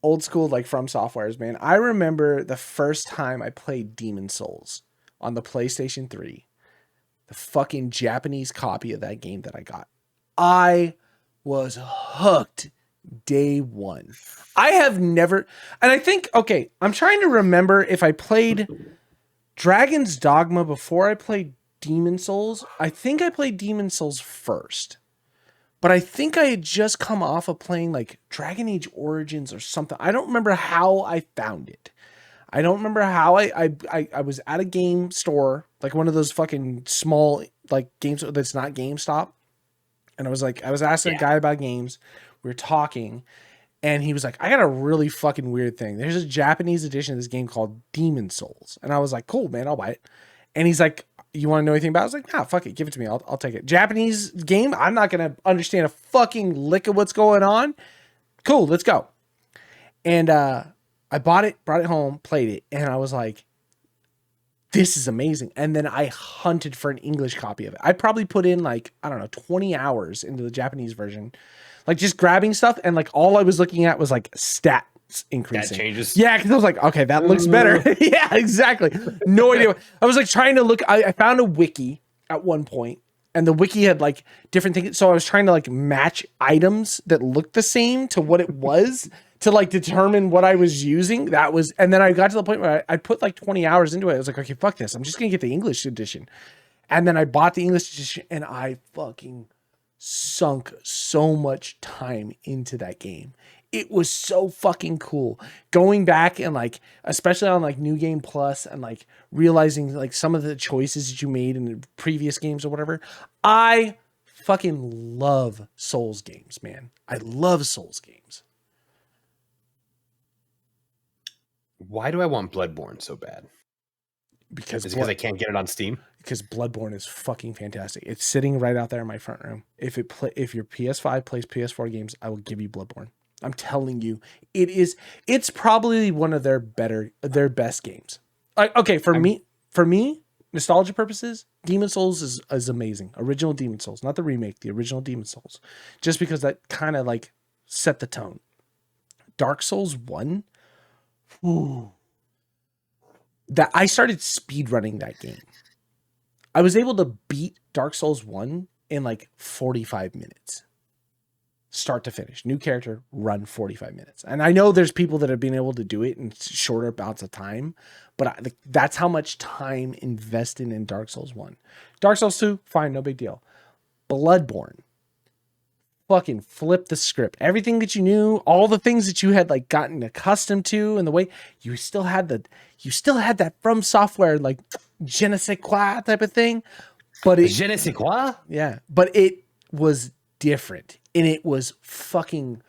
like From Softwares, man. I remember the first time I played Demon Souls on the PlayStation 3, the fucking Japanese copy of that game that I got. I was hooked day one. I have never, and I think, okay, I'm trying to remember if I played Dragon's Dogma before I played Demon Souls. I think I played Demon Souls first, but I think I had just come off of playing like Dragon Age Origins or something. I don't remember how I found it. I don't remember how I was at a game store, like one of those fucking small like games that's not GameStop. And I was asking a guy about games. We were talking, and he was like, I got a really fucking weird thing. There's a Japanese edition of this game called Demon Souls. And I was like, cool, man, I'll buy it. And he's like, you want to know anything about it? I was like, nah, fuck it. Give it to me. I'll take it. Japanese game. I'm not going to understand a fucking lick of what's going on. Cool, let's go. And I bought it, brought it home, played it. And I was like, this is amazing. And then I hunted for an English copy of it. I probably put in like, I don't know, 20 hours into the Japanese version, like just grabbing stuff. And like all I was looking at was like stats increasing. That changes. Yeah. Cause I was like, okay, that looks better. Yeah, exactly. No idea. I was like trying to look, I found a wiki at one point, and the wiki had like different things. So I was trying to like match items that looked the same to what it was to like determine what I was using. That was, and then I got to the point where I put like 20 hours into it. I was like, okay, fuck this. I'm just going to get the English edition. And then I bought the English edition, and I fucking sunk so much time into that game. It was so fucking cool going back and like, especially on like New Game Plus, and like realizing like some of the choices that you made in the previous games or whatever. I fucking love Souls games, man. I love Souls games. Why do I want Bloodborne so bad? Because I can't get it on Steam? Because Bloodborne is fucking fantastic. It's sitting right out there in my front room. If your PS5 plays PS4 games, I will give you Bloodborne. I'm telling you, it's probably one of their best games. Okay, for me, nostalgia purposes, Demon Souls is amazing. Original Demon Souls, not the remake, the original Demon Souls. Just because that kind of like set the tone. Dark Souls 1, that I started speedrunning that game. I was able to beat Dark Souls 1 in like 45 minutes. Start to finish. New character, run 45 minutes. And I know there's people that have been able to do it in shorter bouts of time, but that's how much time invested in Dark Souls 1. Dark Souls 2, fine, no big deal. Bloodborne, fucking flip the script. Everything that you knew, all the things that you had like gotten accustomed to, and the way you still had that From Software like je ne sais quoi type of thing, but je ne sais quoi? Yeah, but it was different, and it was fucking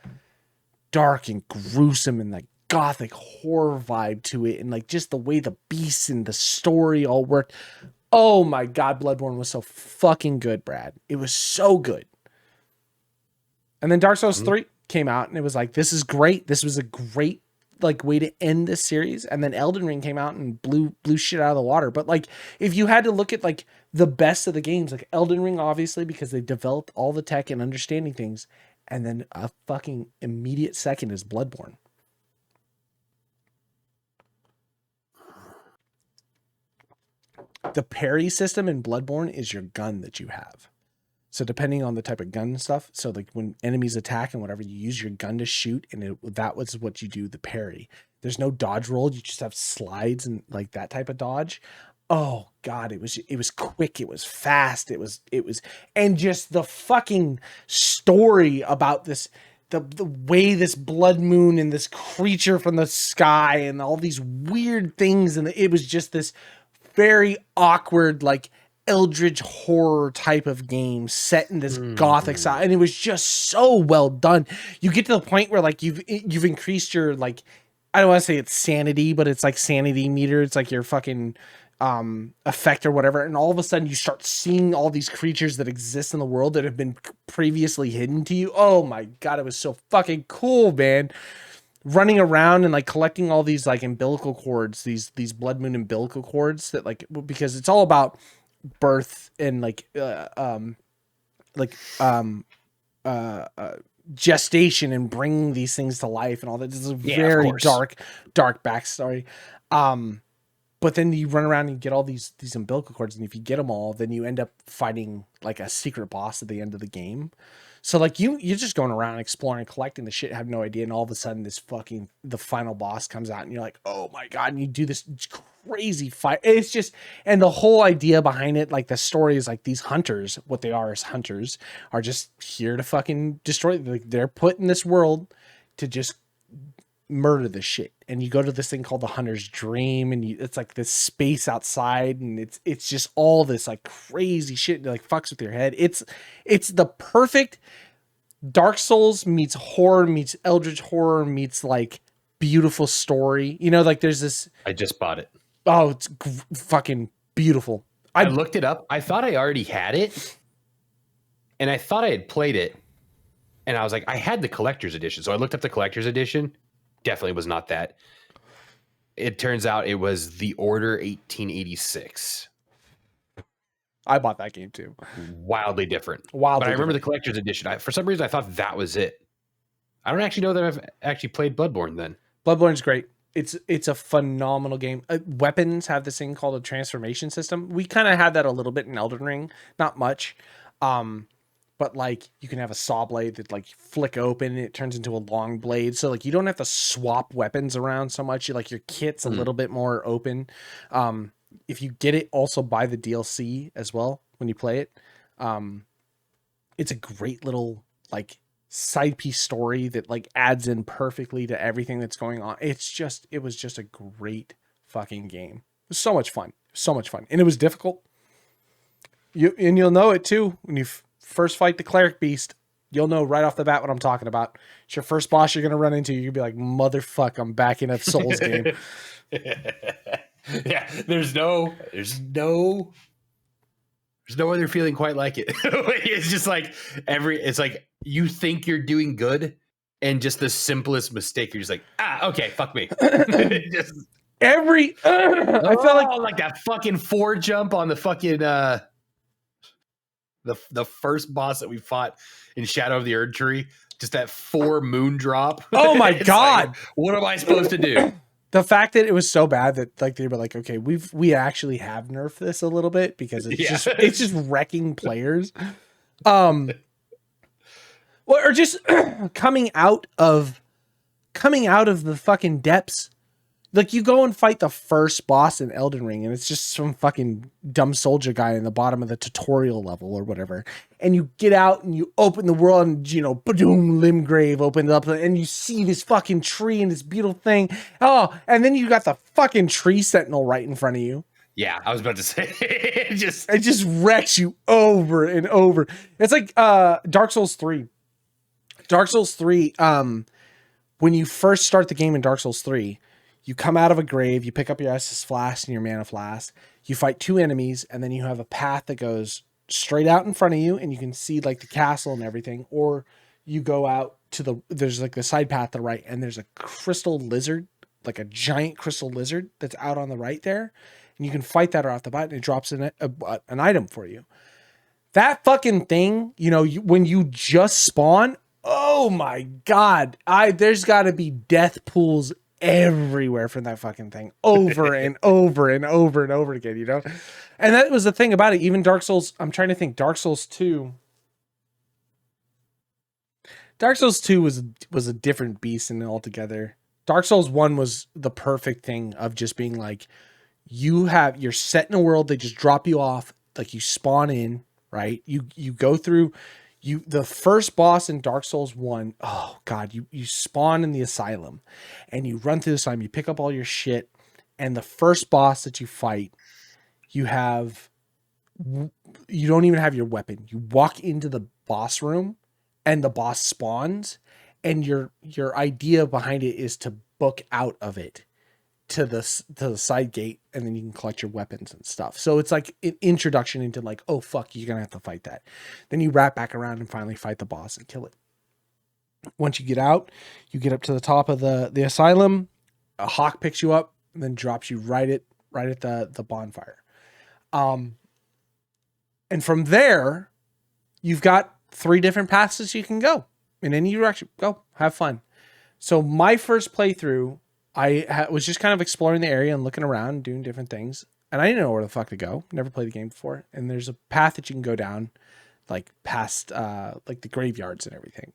dark and gruesome and like gothic horror vibe to it, and like just the way the beasts and the story all worked. Oh my god, Bloodborne was so fucking good, Brad. It was so good. And then Dark Souls 3 came out, and it was like, this is great. This was a great like way to end this series. And then Elden Ring came out and blew shit out of the water. But like, if you had to look at like the best of the games, like Elden Ring, obviously, because they developed all the tech and understanding things. And then a fucking immediate second is Bloodborne. The parry system in Bloodborne is your gun that you have. So depending on the type of gun and stuff, so like when enemies attack and whatever, you use your gun to shoot, and that was what you do, the parry. There's no dodge roll. You just have slides and like that type of dodge. Oh God, it was quick. It was fast. It was, and just the fucking story about this, the way this blood moon and this creature from the sky and all these weird things. And it was just this very awkward, like eldritch horror type of game set in this gothic style. And it was just so well done. You get to the point where like you've increased your, like, I don't want to say it's sanity, but it's like sanity meter. It's like your fucking effect or whatever. And all of a sudden you start seeing all these creatures that exist in the world that have been previously hidden to you. Oh my God. It was so fucking cool, man. Running around and like collecting all these like umbilical cords, these blood moon umbilical cords that like, because it's all about birth and gestation and bringing these things to life and all that. This is a very dark backstory. But then you run around and get all these umbilical cords, and if you get them all, then you end up fighting like a secret boss at the end of the game. So like you're just going around exploring, collecting the shit, have no idea, and all of a sudden the final boss comes out, and you're like, oh my God, and you do this crazy fight. It's just, and the whole idea behind it, like the story is like these hunters, what they are as hunters, are just here to fucking destroy. Like they're put in this world to just murder the shit. And you go to this thing called the Hunter's Dream, and it's like this space outside, and it's just all this like crazy shit that like fucks with your head. It's the perfect Dark Souls meets horror meets eldritch horror meets like beautiful story. You know, like there's this. I just bought it. Oh, it's fucking beautiful. I looked it up. I thought I already had it, and I thought I had played it, and I was like, I had the collector's edition, so I looked up the collector's edition. Definitely was not that. It turns out it was The Order 1886. I bought that game too. Wildly different. But I remember the collector's edition. For some reason, I thought that was it. I don't actually know that I've actually played Bloodborne then. Bloodborne's great. It's a phenomenal game. Weapons have this thing called a transformation system. We kind of had that a little bit in Elden Ring. Not much. But like you can have a saw blade that like flick open and it turns into a long blade. So like you don't have to swap weapons around so much. Like your kit's a little bit more open. If you get it, also buy the DLC as well when you play it. It's a great little like side piece story that like adds in perfectly to everything that's going on. It was just a great fucking game. It was so much fun. And it was difficult. You'll know it too when you first fight the cleric beast. You'll know right off the bat what I'm talking about. It's your first boss you're gonna run into. You'll be like, motherfuck, I'm back in a Souls game. Yeah, there's no other feeling quite like it. It's just like it's like you think you're doing good, and just the simplest mistake, you're just like, okay, fuck me. Just I felt like that fucking 4 jump on the fucking the first boss that we fought in Shadow of the Erd Tree, just that 4 moon drop. Oh my God. Like, what am I supposed to do? The fact that it was so bad that like they were like, okay, we actually have nerfed this a little bit because it's just wrecking players. Or just coming out of the fucking depths. Like you go and fight the first boss in Elden Ring, and it's just some fucking dumb soldier guy in the bottom of the tutorial level or whatever. And you get out and you open the world, and boom, Limgrave opens up, and you see this fucking tree and this beautiful thing. Oh, and then you got the fucking tree sentinel right in front of you. Yeah, I was about to say it just wrecks you over and over. It's like Dark Souls 3. Dark Souls 3, when you first start the game in Dark Souls 3, you come out of a grave, you pick up your Estus Flask and your Mana Flask, you fight 2 enemies, and then you have a path that goes straight out in front of you, and you can see like the castle and everything, or you go out to there's like the side path to the right, and there's a crystal lizard, like a giant crystal lizard that's out on the right there, and you can fight that off the bat, and it drops an item for you. That fucking thing, when you just spawn, oh my God, there's got to be death pools everywhere from that fucking thing, over and over and over and over again, And that was the thing about it. Even Dark Souls, I'm trying to think, Dark Souls 2, Dark Souls 2 was a different beast and altogether. Dark Souls 1 was the perfect thing of just being like, you're set in a world, they just drop you off, like you spawn in, right? You go through the first boss in Dark Souls 1, oh god, you spawn in the asylum and you run through the asylum, you pick up all your shit, and the first boss that you fight, you don't even have your weapon. You walk into the boss room and the boss spawns, and your idea behind it is to book out of it to the side gate, and then you can collect your weapons and stuff. So it's like an introduction into like, oh fuck, you're gonna have to fight that. Then you wrap back around and finally fight the boss and kill it. Once you get out, you get up to the top of the asylum, a hawk picks you up and then drops you right at the bonfire. And from there, you've got 3 different paths that you can go in any direction. Go have fun. So my first playthrough, I was just kind of exploring the area and looking around and doing different things. And I didn't know where the fuck to go. Never played the game before. And there's a path that you can go down, like past like the graveyards and everything.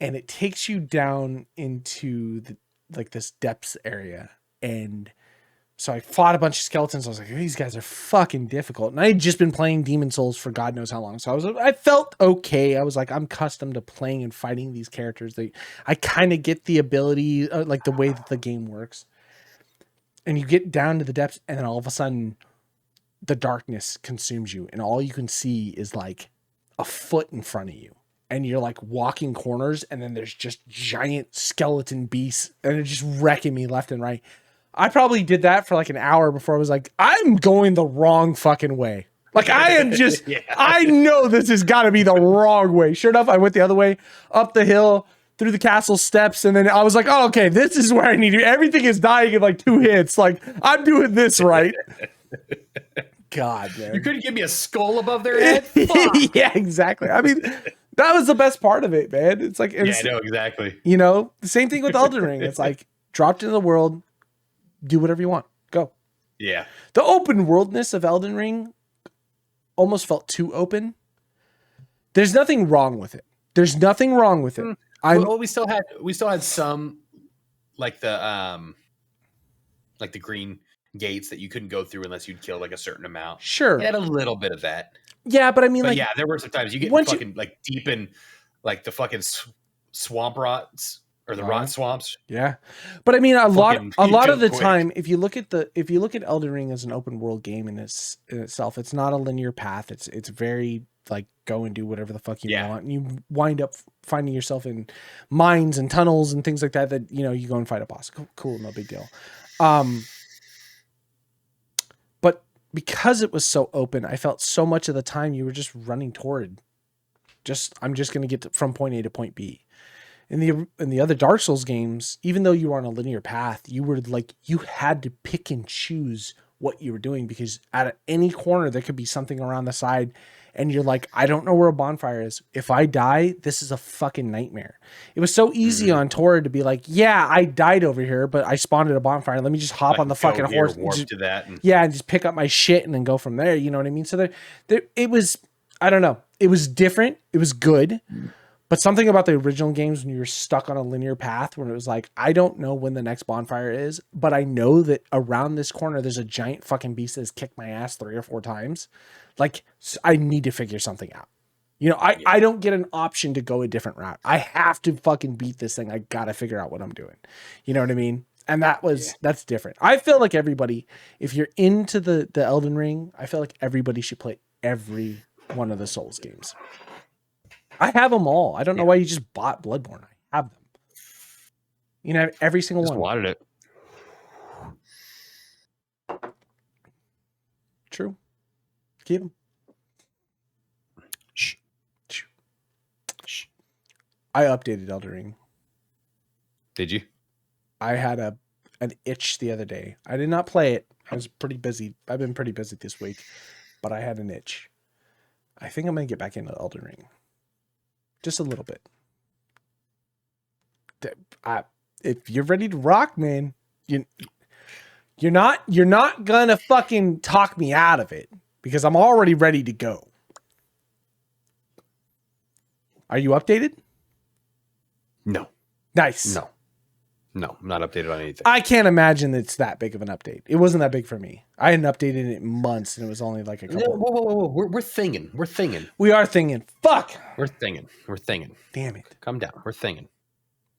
And it takes you down into this depths area. And so I fought a bunch of skeletons. I was like, these guys are fucking difficult. And I had just been playing Demon Souls for God knows how long. So I felt okay. I was like, I'm accustomed to playing and fighting these characters. I kind of get the ability, like the way that the game works. And you get down to the depths, and then all of a sudden the darkness consumes you. And all you can see is like a foot in front of you. And you're like walking corners, and then there's just giant skeleton beasts, and it's just wrecking me left and right. I probably did that for like an hour before I was like, I'm going the wrong fucking way. Like I am just, yeah. I know this has got to be the wrong way. Sure enough, I went the other way, up the hill, through the castle steps. And then I was like, oh, okay, this is where I need to, everything is dying in like 2 hits. Like I'm doing this right. God, man. You couldn't give me a skull above their head? Yeah, exactly. I mean, that was the best part of it, man. It's like, yeah, I know, exactly. You know, the same thing with Elden Ring. It's like dropped into the world, do whatever you want. Go. Yeah. The open worldness of Elden Ring almost felt too open. There's nothing wrong with it. There's nothing wrong with it. Well, we still had some like the green gates that you couldn't go through unless you'd kill like a certain amount. Sure. It had a little bit of that. Yeah, but I mean, like, yeah, there were some times you get fucking like deep in like the fucking swamp rots. Or the rot swamps. Yeah. But I mean, a lot of the time, if you look at Elden Ring as an open world game in itself, it's not a linear path. It's very like go and do whatever the fuck you want. And you wind up finding yourself in mines and tunnels and things like that, you know, you go and fight a boss. Cool, no big deal. But because it was so open, I felt so much of the time you were just running toward I'm just going to get from point A to point B. In the other Dark Souls games, even though you were on a linear path, you had to pick and choose what you were doing, because at any corner there could be something around the side, and you're like, I don't know where a bonfire is. If I die, this is a fucking nightmare. It was so easy on Torrid to be like, yeah, I died over here, but I spawned at a bonfire. Let me just hop on the fucking horse, and just pick up my shit and then go from there. You know what I mean? So there, it was, I don't know, it was different. It was good. But something about the original games when you were stuck on a linear path, when it was like, I don't know when the next bonfire is, but I know that around this corner, there's a giant fucking beast that has kicked my ass 3 or 4 times. Like, I need to figure something out. You know, I don't get an option to go a different route. I have to fucking beat this thing. I got to figure out what I'm doing. You know what I mean? And that's different. I feel like everybody, if you're into the Elden Ring, I feel like everybody should play every one of the Souls games. I have them all. I don't know why you just bought Bloodborne. I have them. You know, every single one. Just wanted it. True. Keep them. Shh. I updated Elden Ring. Did you? I had an itch the other day. I did not play it. I was pretty busy. I've been pretty busy this week, but I had an itch. I think I'm going to get back into Elden Ring. Just a little bit. If you're ready to rock, man, you're not gonna fucking talk me out of it, because I'm already ready to go. Are you updated? No. Nice. No. No, I'm not updated on anything. I can't imagine it's that big of an update. It wasn't that big for me. I hadn't updated it in months, and it was only like a couple. Whoa. We're thinging. We are thinging. Fuck. We're thinging. Damn it. Calm down. We're thinging.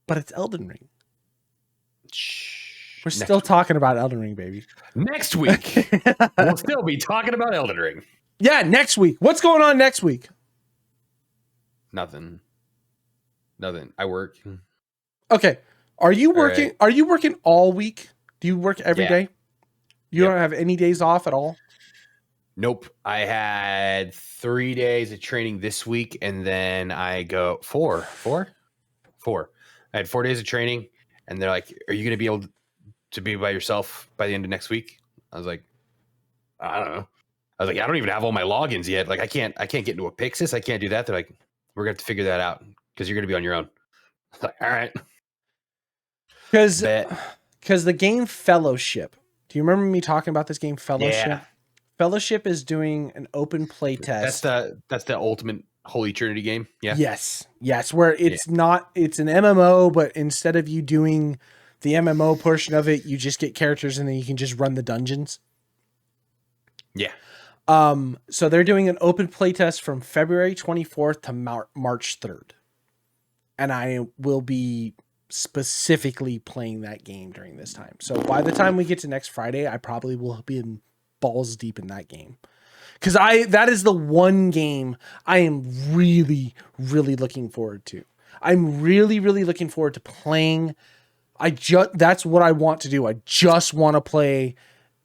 But it's Elden Ring. Shh. We're still talking about Elden Ring, baby. Next week, we'll still be talking about Elden Ring. Yeah, next week. What's going on next week? Nothing. I work. Okay. Are you working? Right. Are you working all week? Do you work every day? You don't have any days off at all? Nope. I had 3 days of training this week, and then I go four. I had 4 days of training, and they're like, "Are you going to be able to be by yourself by the end of next week?" I was like, "I don't know." I was like, "I don't even have all my logins yet. Like, I can't get into a Pixis. I can't do that." They're like, "We're going to have to figure that out because you're going to be on your own." I was like, all right. Because the game Fellowship. Do you remember me talking about this game Fellowship? Yeah. Fellowship is doing an open play test. That's the ultimate Holy Trinity game. Yeah. Yes. Where it's not, it's an MMO, but instead of you doing the MMO portion of it, you just get characters and then you can just run the dungeons. Yeah. So they're doing an open play test from February 24th to March 3rd. And I will be specifically playing that game during this time. So by the time we get to next Friday, I probably will be in balls deep in that game. Because that is the one game I am really, really looking forward to. I'm really, really looking forward to playing. That's what I want to do. I just want to play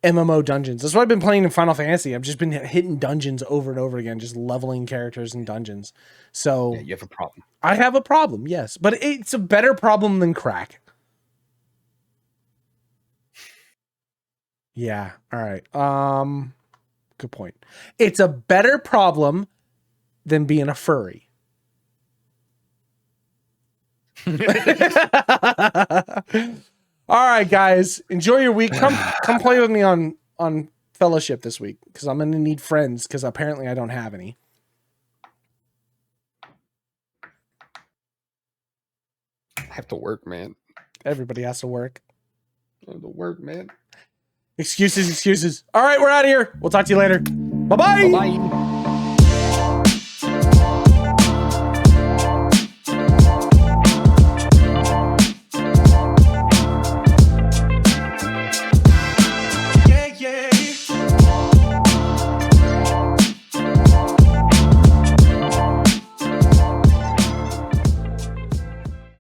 MMO dungeons. That's what I've been playing in Final Fantasy. I've just been hitting dungeons over and over again, just leveling characters in dungeons. So yeah, you have a problem. I have a problem, yes, but it's a better problem than crack. Yeah. All right. Good point. It's a better problem than being a furry. All right, guys, enjoy your week. Come play with me on Fellowship this week because I'm gonna need friends because apparently I don't have any. I have to work, man. Everybody has to work. I have to work, man. Excuses. All right, we're out of here. We'll talk to you later. Bye-bye. Bye-bye.